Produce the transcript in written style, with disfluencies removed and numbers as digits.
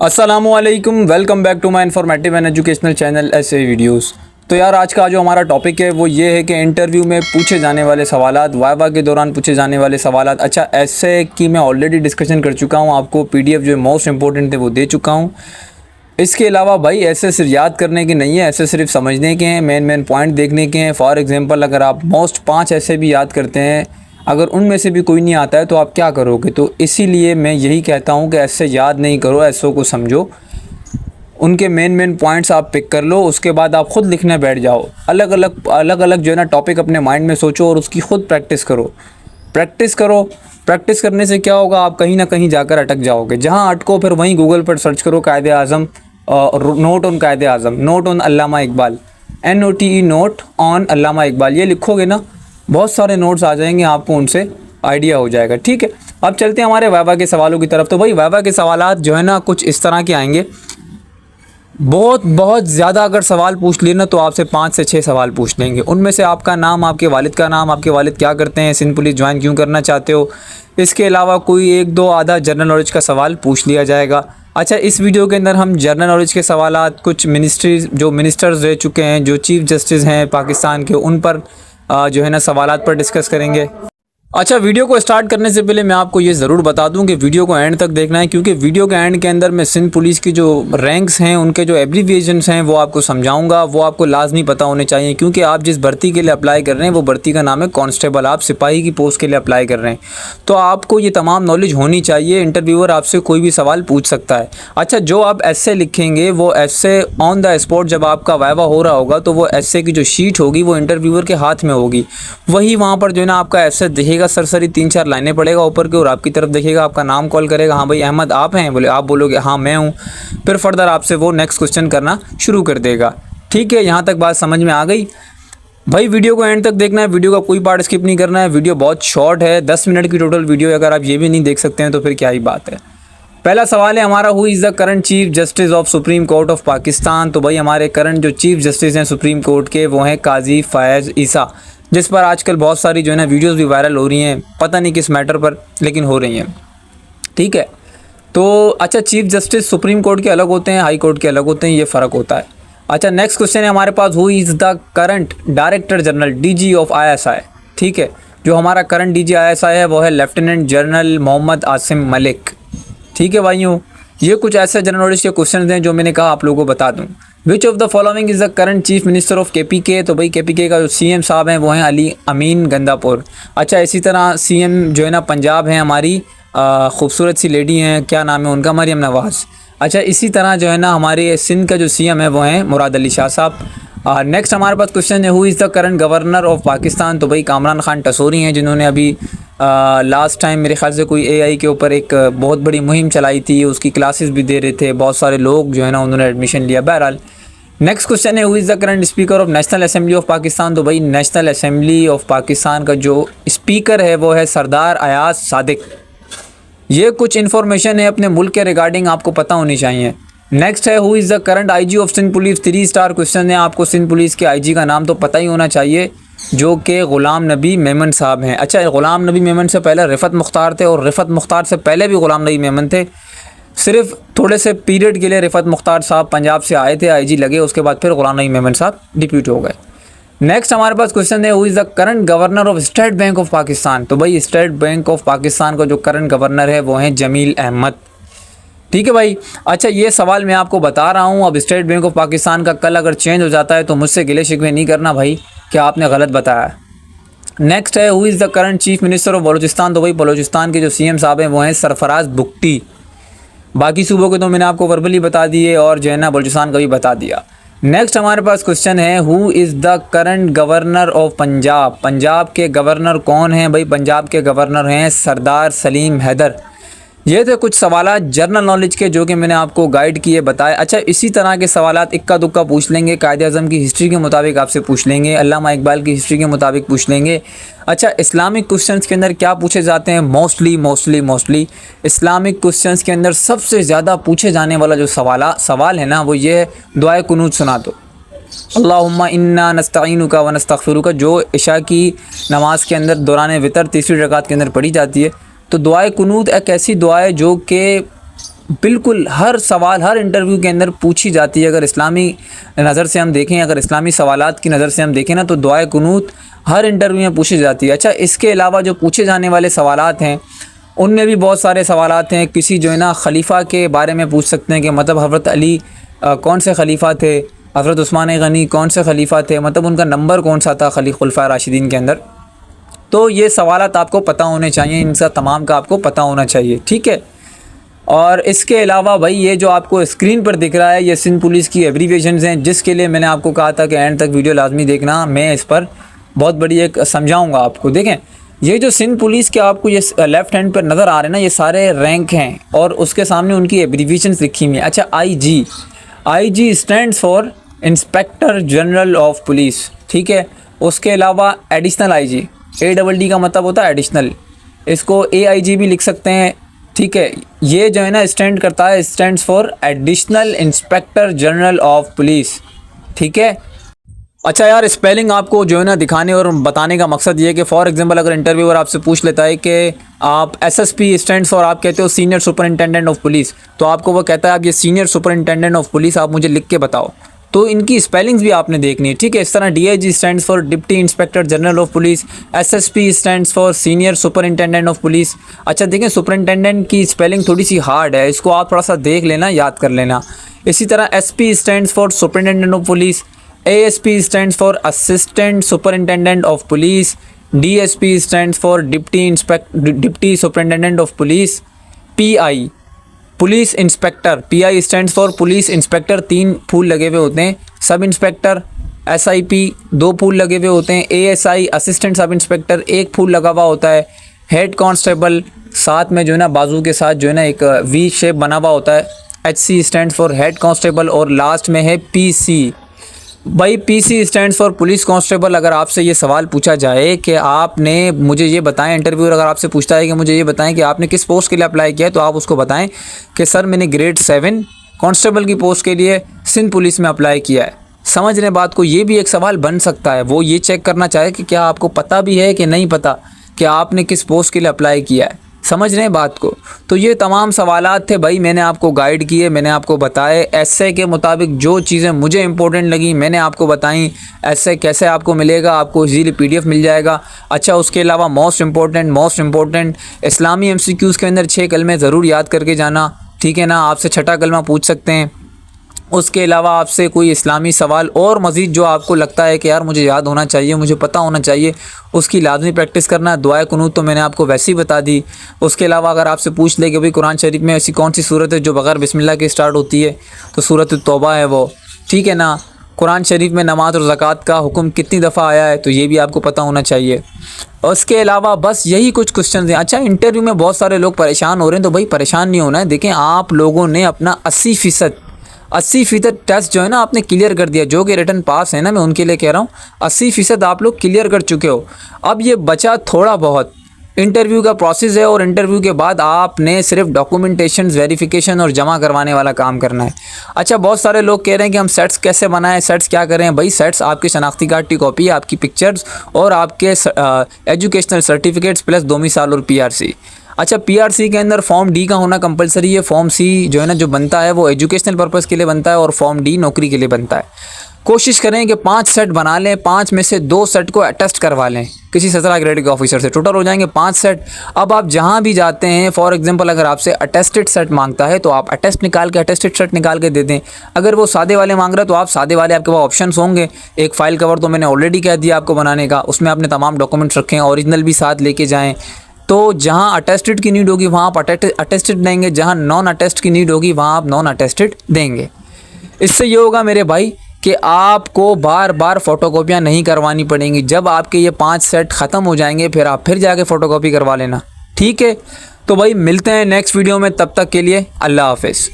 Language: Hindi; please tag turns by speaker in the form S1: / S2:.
S1: अस्सलामुअलैकुम, welcome back to my informative and educational channel ऐसे वीडियोस। तो यार आज का जो हमारा टॉपिक है वो ये है कि इंटरव्यू में पूछे जाने वाले सवालात, वाइवा के दौरान पूछे जाने वाले सवालात। अच्छा, ऐसे की मैं ऑलरेडी डिस्कशन कर चुका हूँ, आपको पीडीएफ जो मोस्ट इंपॉर्टेंट थे वो दे चुका हूँ। इसके अलावा भाई ऐसे सिर्फ याद करने के नहीं है, ऐसे सिर्फ समझने के हैं, मेन पॉइंट देखने के हैं। फॉर एग्जांपल अगर आप मोस्ट 5 ऐसे भी याद करते हैं, अगर उनमें से भी कोई नहीं आता है तो आप क्या करोगे। तो इसीलिए मैं यही कहता हूँ कि ऐसे याद नहीं करो, ऐसों को समझो, उनके मेन पॉइंट्स आप पिक कर लो, उसके बाद आप ख़ुद लिखने बैठ जाओ। अलग अलग जो है ना टॉपिक अपने माइंड में सोचो और उसकी ख़ुद प्रैक्टिस करो। प्रैक्टिस करने से क्या होगा, आप कहीं ना कहीं जाकर अटक जाओगे। जहाँ अटको फिर वहीं गूगल पर सर्च करो कायदे आज़म, note on Quaid-e-Azam, note on Allama Iqbal, NOTE, note on Allama Iqbal. ये लिखोगे ना, बहुत सारे नोट्स आ जाएंगे, आपको उनसे आइडिया हो जाएगा। ठीक है, अब चलते हैं हमारे वाइवा के सवालों की तरफ। तो भाई वाइवा के सवालात जो है ना कुछ इस तरह के आएंगे। बहुत ज़्यादा अगर सवाल पूछ लिए ना तो आपसे 5 से 6 सवाल पूछ लेंगे। उनमें से आपका नाम, आपके वालिद का नाम, आपके वालिद क्या करते हैं, सिंध पुलिस ज्वाइन क्यों करना चाहते हो। इसके अलावा कोई 1-2 आधा जनरल नॉलेज का सवाल पूछ लिया जाएगा। अच्छा, इस वीडियो के अंदर हम जनरल नॉलेज के सवालात, कुछ मिनिस्टर्स रह चुके हैं, जो चीफ जस्टिस हैं पाकिस्तान के, उन पर जो है ना सवालात पर डिस्कस करेंगे। अच्छा, वीडियो को स्टार्ट करने से पहले मैं आपको ये ज़रूर बता दूं कि वीडियो को एंड तक देखना है, क्योंकि वीडियो के एंड के अंदर मैं सिंध पुलिस की जो रैंक्स हैं, उनके जो एब्रीविएशंस हैं वो आपको समझाऊंगा। वो आपको लाजमी पता होने चाहिए, क्योंकि आप जिस भर्ती के लिए अप्लाई कर रहे हैं वो भर्ती का नाम है कांस्टेबल। आप सिपाही की पोस्ट के लिए अप्लाई कर रहे हैं, तो आपको ये तमाम नॉलेज होनी चाहिए। इंटरव्यूअर आपसे कोई भी सवाल पूछ सकता है। अच्छा, जो आप एस्से लिखेंगे वो एस्से ऑन द स्पॉट, जब आपका वाइवा हो रहा होगा तो वो एस्से की जो शीट होगी वो इंटरव्यूअर के हाथ में होगी। वही वहाँ पर जो है ना आपका एस्से दिखेगा, सरसरी 3-4 लाइनें पढ़ेगा ऊपर की, और आपकी तरफ देखेगा, आपका नाम कॉल करेगा, हाँ भाई अहमद आप हैं, बोले आप बोलोगे हाँ मैं हूँ। फिर फर्दर आपसे वो नेक्स्ट क्वेश्चन करना शुरू कर देगा। ठीक है, यहाँ तक बात समझ में आ गई। भाई वीडियो को एंड तक देखना है, वीडियो का कोई पार्ट स्किप नहीं करना है। वीडियो बहुत शॉर्ट है, 10 मिनट की टोटल वीडियो है। अगर आप ये भी नहीं देख सकते हैं तो फिर क्या ही बात है। पहला सवाल है हमारा, who is the current chief justice of supreme court of Pakistan. तो भाई हमारे करंट जो चीफ जस्टिस हैं सुप्रीम कोर्ट के वो हैं काजी फ़ायज़ ईसा, जिस पर आजकल बहुत सारी जो है ना वीडियोस भी वायरल हो रही हैं, पता नहीं किस मैटर पर, लेकिन हो रही हैं। ठीक है, तो अच्छा, चीफ जस्टिस सुप्रीम कोर्ट के अलग होते हैं, हाई कोर्ट के अलग होते हैं, ये फ़र्क होता है। अच्छा, नेक्स्ट क्वेश्चन है हमारे पास, who is the current director general DG of ISI। ठीक है, जो हमारा करंट DG ISI है वो है लेफ्टिनेंट जनरल मोहम्मद आसिम मलिक। ठीक है भाइयों, ये कुछ ऐसे जनरल नॉलेज के क्वेश्चन हैं जो मैंने कहा आप लोगों को बता दूं। Which of the following is the current chief minister of KPK। तो भाई KPK का जो CM साहब हैं वो हैं अली अमीन गंदापुर। अच्छा, इसी तरह CM जो है ना पंजाब हैं हमारी खूबसूरत सी लेडी हैं, क्या नाम है उनका, मरियम नवाज़। अच्छा, इसी तरह जो है ना हमारे सिंध का जो CM है वो हैं मुराद अली शाह साहब। नेक्स्ट हमारे पास क्वेश्चन है, who is the current governor of Pakistan. तो भाई कामरान खान टसोरी हैं, जिन्होंने अभी लास्ट टाइम मेरे ख्याल से कोई AI के ऊपर एक बहुत बड़ी मुहिम चलाई थी, उसकी क्लासेस भी दे रहे थे, बहुत सारे लोग जो है ना उन्होंने एडमिशन लिया। बहरहाल नेक्स्ट क्वेश्चन है, who is the current speaker of national assembly of Pakistan. तो भाई नेशनल असेंबली ऑफ पाकिस्तान का जो स्पीकर है वो है सरदार अयाज सादिक। ये कुछ इन्फॉर्मेशन है अपने मुल्क के रिगार्डिंग, आपको पता होनी चाहिए। नेक्स्ट है, who is the current IG of Sindh police. 3 star question है, आपको सिंध पुलिस के IG का नाम तो पता ही होना चाहिए, जो कि ग़ुलाम नबी मेमन साहब हैं। अच्छा, ग़ुलाम नबी मेमन से पहले रिफ़त मुख्तार थे, और रिफ़त मुख्तार से पहले भी ग़ुलाम नबी मेमन थे। सिर्फ थोड़े से पीरियड के लिए रिफ़त मुख्तार साहब पंजाब से आए थे, IG लगे, उसके बाद फिर ग़ुलाम नबी मेमन साहब डिप्यूट हो गए। नेक्स्ट हमारे पास क्वेश्चन है, who is the current governor of state bank of Pakistan. तो भाई स्टेट बैंक ऑफ पाकिस्तान का जो करंट गवर्नर है वो हैं जमील अहमद। ठीक है भाई। अच्छा, ये सवाल मैं आपको बता रहा हूँ, अब स्टेट बैंक ऑफ पाकिस्तान का कल अगर चेंज हो जाता है तो मुझसे गिले शिकवे नहीं करना भाई कि आपने गलत बताया। नेक्स्ट है, who is the current chief minister of Balochistan. तो भाई बलूचिस्तान के जो CM साहब हैं वो हैं सरफराज बुगटी। बाकी सूबों के तो मैंने आपको वर्बली बता दिए, और जो है ना बलूचिस्तान का भी बता दिया। नेक्स्ट हमारे पास क्वेश्चन है, who is the current governor of Punjab. Punjab के गवर्नर कौन हैं। भाई पंजाब के गवर्नर हैं सरदार सलीम हैदर। ये थे कुछ सवालात जनरल नॉलेज के जो कि मैंने आपको गाइड किए बताए। अच्छा, इसी तरह के सवालात इक्का दुक्का पूछ लेंगे, कायदे आज़म की हिस्ट्री के मुताबिक आपसे पूछ लेंगे, अल्लामा इकबाल की हिस्ट्री के मुताबिक पूछ लेंगे। अच्छा, इस्लामिक क्वेश्चंस के अंदर क्या पूछे जाते हैं, मोस्टली इस्लामिक क्वेश्चंस के अंदर सबसे ज़्यादा पूछे जाने वाला जो सवाल है ना वो ये है, दुआए कुनूत सुना दो, अल्लाहुम्मा इन्ना नस्तईनुका व नस्तगफिरुका, जो इशा की नमाज के अंदर दौरान वितर तीसरी रकात के अंदर पढ़ी जाती है। तो दुआए कुनूत एक ऐसी दुआ है जो कि बिल्कुल हर सवाल हर इंटरव्यू के अंदर पूछी जाती है। अगर इस्लामी नज़र से हम देखें, अगर इस्लामी सवालात की नज़र से हम देखें ना, तो दुआए कुनूत हर इंटरव्यू में पूछी जाती है। अच्छा, इसके अलावा जो पूछे जाने वाले सवालात हैं उनमें भी बहुत सारे सवालात हैं। किसी जो है ना खलीफा के बारे में पूछ सकते हैं कि मतलब हज़रत अली कौन से खलीफा थे, हज़रत उस्मान गनी कौन से खलीफा थे, मतलब उनका नंबर कौन सा था खुलफा राशिदीन के अंदर। तो ये सवालात आपको पता होने चाहिए, इनका तमाम का आपको पता होना चाहिए, ठीक है। और इसके अलावा भाई ये जो आपको स्क्रीन पर दिख रहा है ये सिंध पुलिस की एब्रीविएशंस हैं, जिसके लिए मैंने आपको कहा था कि एंड तक वीडियो लाजमी देखना, मैं इस पर बहुत बड़ी एक समझाऊंगा आपको। देखें, ये जो सिंध पुलिस के आपको ये लेफ़्ट हैंड पर नज़र आ रहे हैं ना, ये सारे रैंक हैं और उसके सामने उनकी एब्रीविएशंस लिखी हुई हैं। अच्छा, I G stands for inspector general of police, ठीक है। उसके अलावा एडिशनल आई.जी, ADD का मतलब होता है एडिशनल, इसको AIG भी लिख सकते हैं, ठीक है। ये जो है ना स्टैंड करता है, stands for additional inspector general of police, ठीक है। अच्छा यार, स्पेलिंग आपको जो है ना दिखाने और बताने का मकसद ये है कि फॉर एग्जांपल अगर इंटरव्यूअर आपसे पूछ लेता है कि आप SSP स्टैंड्स फॉर, आप कहते हो सीनियर सुपरिटेंडेंट ऑफ पुलिस, तो आपको वो कहता है आप ये सीनियर सुपरिटेंडेंट ऑफ पुलिस आप मुझे लिख के बताओ, तो इनकी स्पेलिंग्स भी आपने देखनी है, ठीक है। इस तरह DIG stands for deputy inspector general of police, SSP stands for senior superintendent of police. अच्छा देखें, सुपरिटेंडेंट की स्पेलिंग थोड़ी सी हार्ड है, इसको आप थोड़ा सा देख लेना, याद कर लेना। इसी तरह SP stands for superintendent of police, ASP stands for assistant superintendent of police, DSP stands for deputy superintendent of police, PI police inspector, PI stands for police inspector, 3 फूल लगे हुए होते हैं। सब इंस्पेक्टर SIP 2 फूल लगे हुए होते हैं। ASI असिस्टेंट सब इंस्पेक्टर 1 फूल लगा हुआ होता है। हेड कांस्टेबल साथ में जो है ना बाजू के साथ जो है ना एक V शेप बना हुआ होता है। HC stands for head constable और लास्ट में है PC। भाई PC stands for police constable. अगर आपसे ये सवाल पूछा जाए कि आपने मुझे ये बताएं, इंटरव्यूअर अगर आपसे पूछता है कि मुझे ये बताएं कि आपने किस पोस्ट के लिए अप्लाई किया है, तो आप उसको बताएं कि सर मैंने ग्रेड 7 कांस्टेबल की पोस्ट के लिए सिंध पुलिस में अप्लाई किया है। समझ रहे बात को, ये भी एक सवाल बन सकता है। वो ये चेक करना चाहे कि क्या आपको पता भी है कि नहीं पता कि आपने किस पोस्ट के लिए अप्लाई किया है। समझ रहे हैं बात को। तो ये तमाम सवालात थे भाई, मैंने आपको गाइड किए, मैंने आपको बताए एसए के मुताबिक जो चीज़ें मुझे इंपॉर्टेंट लगी मैंने आपको बताई। एसए कैसे आपको मिलेगा, आपको इजीली PDF मिल जाएगा। अच्छा, उसके अलावा मोस्ट इम्पोर्टेंट इस्लामी MCQs के अंदर 6 कलमे ज़रूर याद करके जाना, ठीक है ना। आपसे छठा कलमा पूछ सकते हैं। उसके अलावा आपसे कोई इस्लामी सवाल और मज़ीद जो आपको लगता है कि यार मुझे याद होना चाहिए, मुझे पता होना चाहिए, उसकी लाजमी प्रैक्टिस करना। दुआए कुनूत तो मैंने आपको वैसे ही बता दी। उसके अलावा अगर आपसे पूछ ले कि भाई कुरान शरीफ में ऐसी कौन सी सूरत है जो बग़ैर बिस्मिल्लाह के स्टार्ट होती है, तो सूरत तौबा है वो, ठीक है ना। कुरान शरीफ में नमाज और ज़कात का हुक्म कितनी दफ़ा आया है, तो ये भी आपको पता होना चाहिए। और उसके अलावा बस यही कुछ क्वेश्चन हैं। अच्छा, इंटरव्यू में बहुत सारे लोग परेशान हो रहे हैं, तो भाई परेशान नहीं होना है। देखें, आप लोगों ने अपना 80% टेस्ट जो है ना आपने क्लियर कर दिया। जो कि रिटर्न पास है ना, मैं उनके लिए कह रहा हूँ, 80% आप लोग क्लियर कर चुके हो। अब ये बचा थोड़ा बहुत इंटरव्यू का प्रोसेस है, और इंटरव्यू के बाद आपने सिर्फ डॉक्यूमेंटेशन वेरिफिकेशन और जमा करवाने वाला काम करना है। अच्छा, बहुत सारे लोग कह रहे हैं कि हम सेट्स कैसे बनाएं, सेट्स क्या करें। भाई सेट्स आपकी शनाख्ती कार्ड की कॉपी, आपकी पिक्चर्स और आपके एजुकेशनल सर्टिफिकेट्स प्लस 2 साल और PRC। अच्छा, PRC के अंदर फॉर्म D का होना कंपलसरी है। फॉर्म C जो है ना जो बनता है वो एजुकेशनल पर्पज़ के लिए बनता है, और फॉर्म D नौकरी के लिए बनता है। कोशिश करें कि 5 सेट बना लें, 5 में से 2 सेट को अटेस्ट करवा लें किसी 17 ग्रेड के ऑफिसर से। टोटल हो जाएंगे 5 सेट। अब आप जहां भी जाते हैं, फॉर एग्जांपल अगर आपसे अटेस्टेड सेट मांगता है तो आप अटेस्टेड सेट निकाल के दे दें। अगर वो सादे वाले मांग रहा है तो आप सादे वाले, आपके पास ऑप्शंस होंगे। एक फ़ाइल कवर तो मैंने ऑलरेडी कह दिया आपको बनाने का, उसमें आपने तमाम डॉक्यूमेंट्स रखें, ओरिजिनल भी साथ लेके जाएँ। तो जहाँ अटेस्टेड की नीड होगी वहाँ आप अटेस्टेड देंगे, जहाँ नॉन अटेस्ट की नीड होगी वहाँ आप नॉन अटेस्टेड देंगे। इससे ये होगा मेरे भाई कि आपको बार बार फ़ोटोकॉपियाँ नहीं करवानी पड़ेंगी। जब आपके ये 5 सेट ख़त्म हो जाएंगे फिर आप फिर जाके फ़ोटोकॉपी करवा लेना, ठीक है। तो भाई मिलते हैं नेक्स्ट वीडियो में, तब तक के लिए अल्लाह हाफ़िज़।